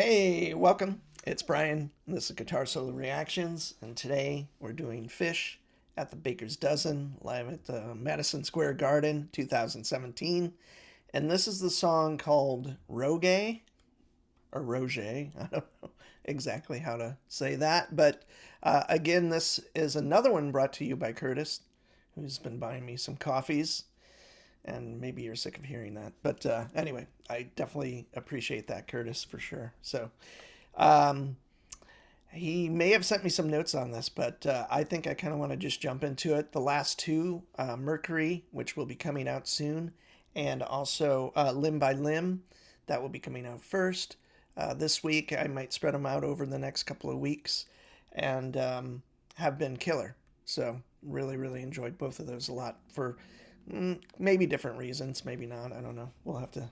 Hey, welcome. It's Brian. This is Guitar Solo Reactions, and today we're doing PHISH at the Baker's Dozen live at the Madison Square Garden 2017. And this is the song called Roggae or Roggae. I don't know exactly how to say that, but again, this is another one brought to you by Curtis, who's been buying me some coffees. And maybe you're sick of hearing that. But anyway, I definitely appreciate that, Curtis, for sure. So um, he may have sent me some notes on this, but I think I kind of want to just jump into it. The last two, Mercury, which will be coming out soon, and also Limb by Limb, that will be coming out first. This week, I might spread them out over the next couple of weeks, and have been killer. So really, really enjoyed both of those a lot for maybe different reasons, maybe not. I don't know. We'll have to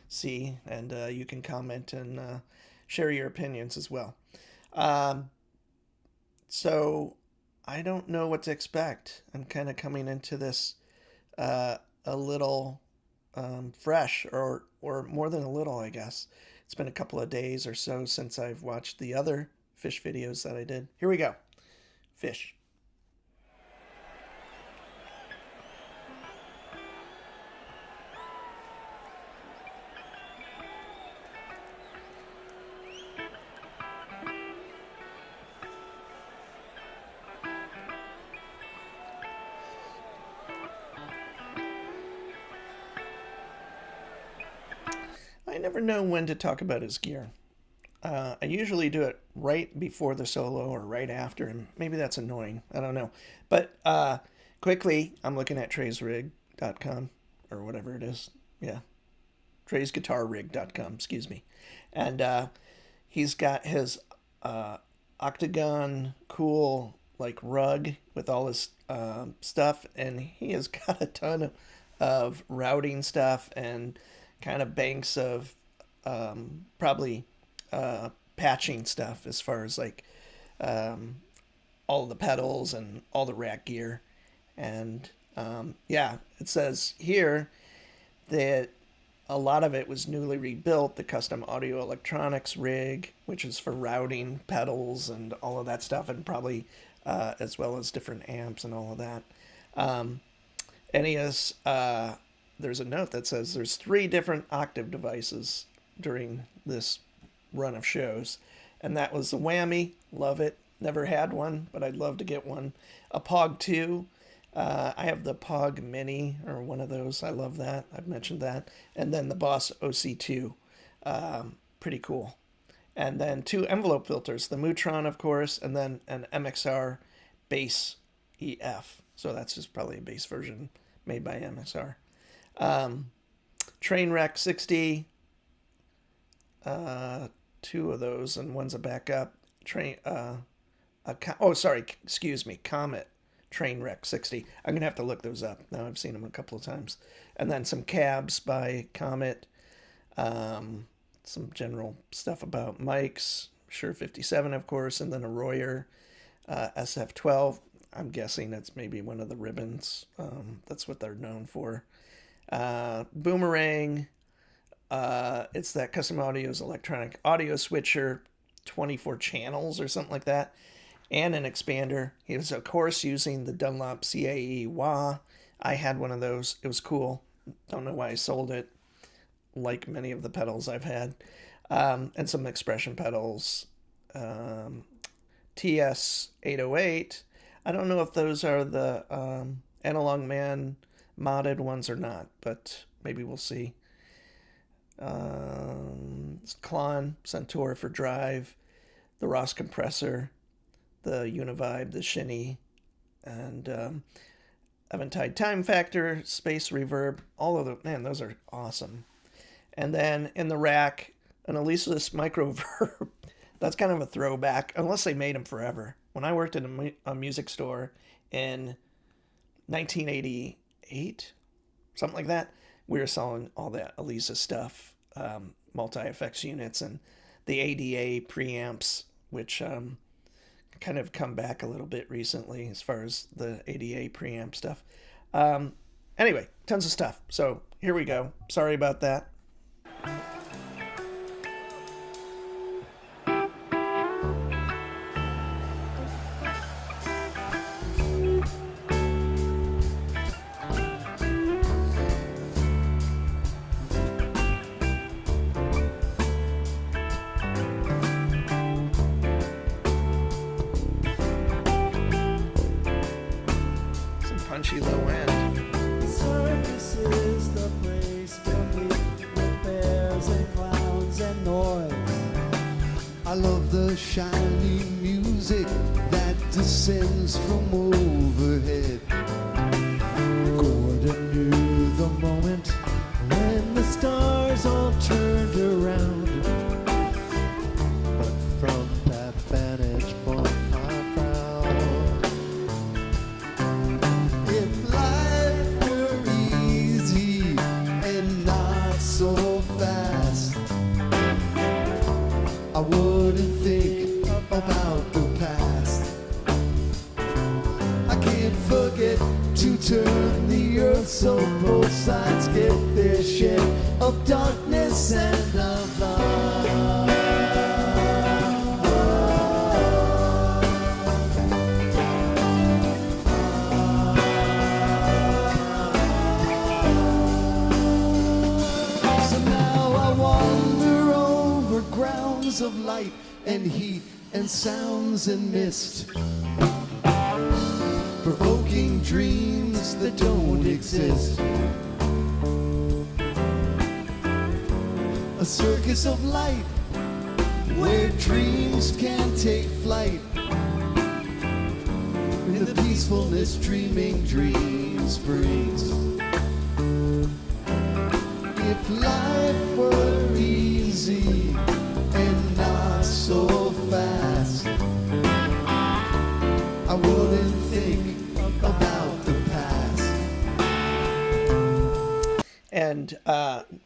see, and you can comment and share your opinions as well. Um, so I don't know what to expect. I'm kind of coming into this a little fresh, or more than a little, I guess. It's been a couple of days or so since I've watched the other PHISH videos that I did. Here we go. PHISH. I never know when to talk about his gear. I usually do it right before the solo or right after, and maybe that's annoying. I don't know. But quickly, I'm looking at TreysRig.com or whatever it is. Yeah, TreysGuitarRig.com, excuse me. And he's got his octagon cool like rug with all his stuff, and he has got a ton of routing stuff and kind of banks of probably patching stuff as far as like um, all the pedals and all the rack gear. And yeah, it says here that a lot of it was newly rebuilt. The custom audio electronics rig, which is for routing pedals and all of that stuff, and probably as well as different amps and all of that. Um, and he has there's a note that says there's three different octave devices during this run of shows, and that was the whammy. Love it. Never had one, but I'd love to get one. A Pog 2. I have the Pog Mini or one of those. I love that. I've mentioned that. And then the Boss OC2. Pretty cool. And then two envelope filters, the Mutron, of course, and then an MXR bass EF. So that's just probably a bass version made by MXR. Trainwreck 60, two of those, and one's a backup. Excuse me, Comet Trainwreck 60. I'm gonna have to look those up. Now I've seen them a couple of times. And then some cabs by Comet. Some general stuff about mics. Shure 57, of course, and then a Royer SF12. I'm guessing it's maybe one of the ribbons. That's what they're known for. Boomerang. It's that Custom Audio's electronic audio switcher, 24 channels or something like that, and an expander. He was, of course, using the Dunlop CAE wah. I had one of those. It was cool. Don't know why I sold it, like many of the pedals I've had. And some expression pedals. TS 808. I don't know if those are the Analog Man modded ones or not, but maybe we'll see. Klon Centaur for drive, the Ross compressor, the Univibe, the Shinny, and Eventide Time Factor, Space Reverb. All of the man, those are awesome. And then in the rack, an Alesis Microverb. That's kind of a throwback, unless they made them forever. When I worked in a music store in 1988, something like that, we were selling all that Alesis stuff, multi-effects units, and the ADA preamps, which kind of come back a little bit recently as far as the ADA preamp stuff. Anyway, tons of stuff. So here we go. Sorry about that. punchy low end. Circus is the place complete with bears and clowns and noise. I love the shiny music that descends from overhead. Gordon knew the moment when the stars all turned around. But from that vantage point I found, If life were easy and not so fast, I wouldn't think about the past. I can't forget to turn the earth so both sides get their share of darkness and of love. So now I wander over grounds of light and heat and sounds and mist, provoking dreams that don't exist. A circus of light where dreams can take flight. In the peacefulness dreaming dreams brings. If life were easy and not so fast, I wouldn't think about the past. And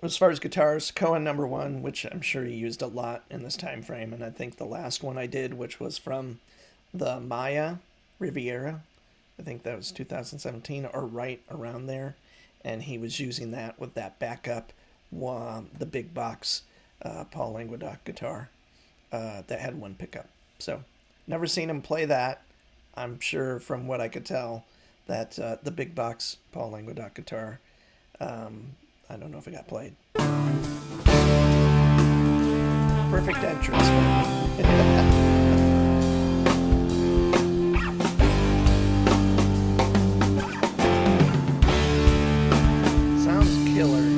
as far as guitars, Cohen #1, which I'm sure he used a lot in this time frame, and I think the last one I did, which was from the Maya Riviera, I think that was 2017 or right around there, and he was using that with that backup, the big box Paul Languedoc guitar that had one pickup. So never seen him play that. I'm sure from what I could tell that the big box Paul Languedoc guitar, I don't know if it got played. Perfect entrance for me. Sounds killer.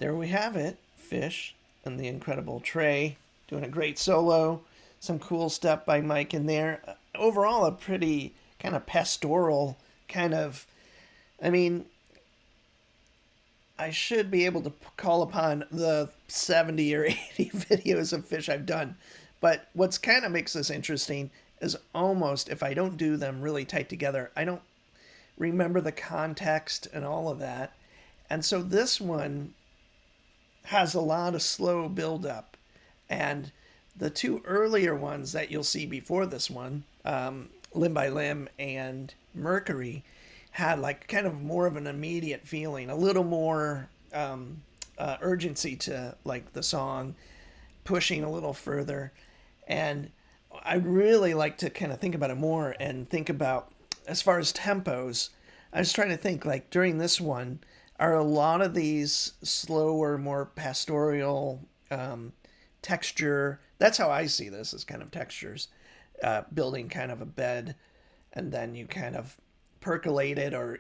there we have it. PHISH and the incredible Trey doing a great solo. Some cool stuff by Mike in there. Overall, a pretty kind of pastoral kind of. I mean, I should be able to call upon the 70 or 80 videos of PHISH I've done. But what's kind of makes this interesting is almost, if I don't do them really tight together, I don't remember the context and all of that. And so this one has a lot of slow build up. And the two earlier ones that you'll see before this one, Limb by Limb and Mercury, had like kind of more of an immediate feeling, a little more urgency to like the song, pushing a little further. And I really like to kind of think about it more and think about, as far as tempos, I was trying to think like during this one, are a lot of these slower, more pastoral texture. That's how I see this, as kind of textures, building kind of a bed, and then you kind of percolate it, or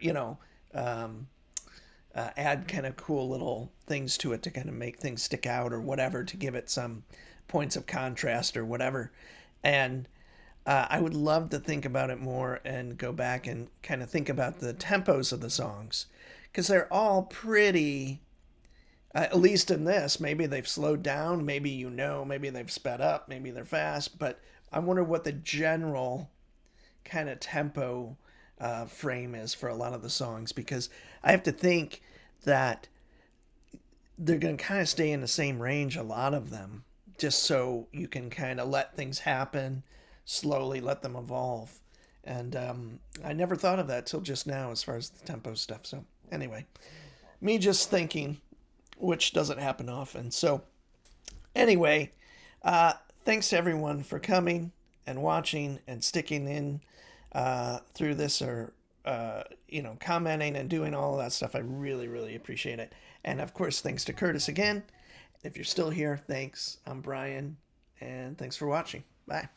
add kind of cool little things to it to kind of make things stick out or whatever, to give it some points of contrast or whatever. And I would love to think about it more and go back and kind of think about the tempos of the songs, because they're all pretty, at least in this, maybe they've slowed down, maybe maybe they've sped up, maybe they're fast, but I wonder what the general kind of tempo frame is for a lot of the songs, because I have to think that they're going to kind of stay in the same range, a lot of them, just so you can kind of let things happen slowly, let them evolve. And I never thought of that till just now as far as the tempo stuff. So anyway, me just thinking, which doesn't happen often. So anyway, thanks to everyone for coming and watching and sticking in through this, or commenting and doing all of that stuff. I really, really appreciate it. And of course, thanks to Curtis again. If you're still here, thanks. I'm Brian, and thanks for watching. Bye.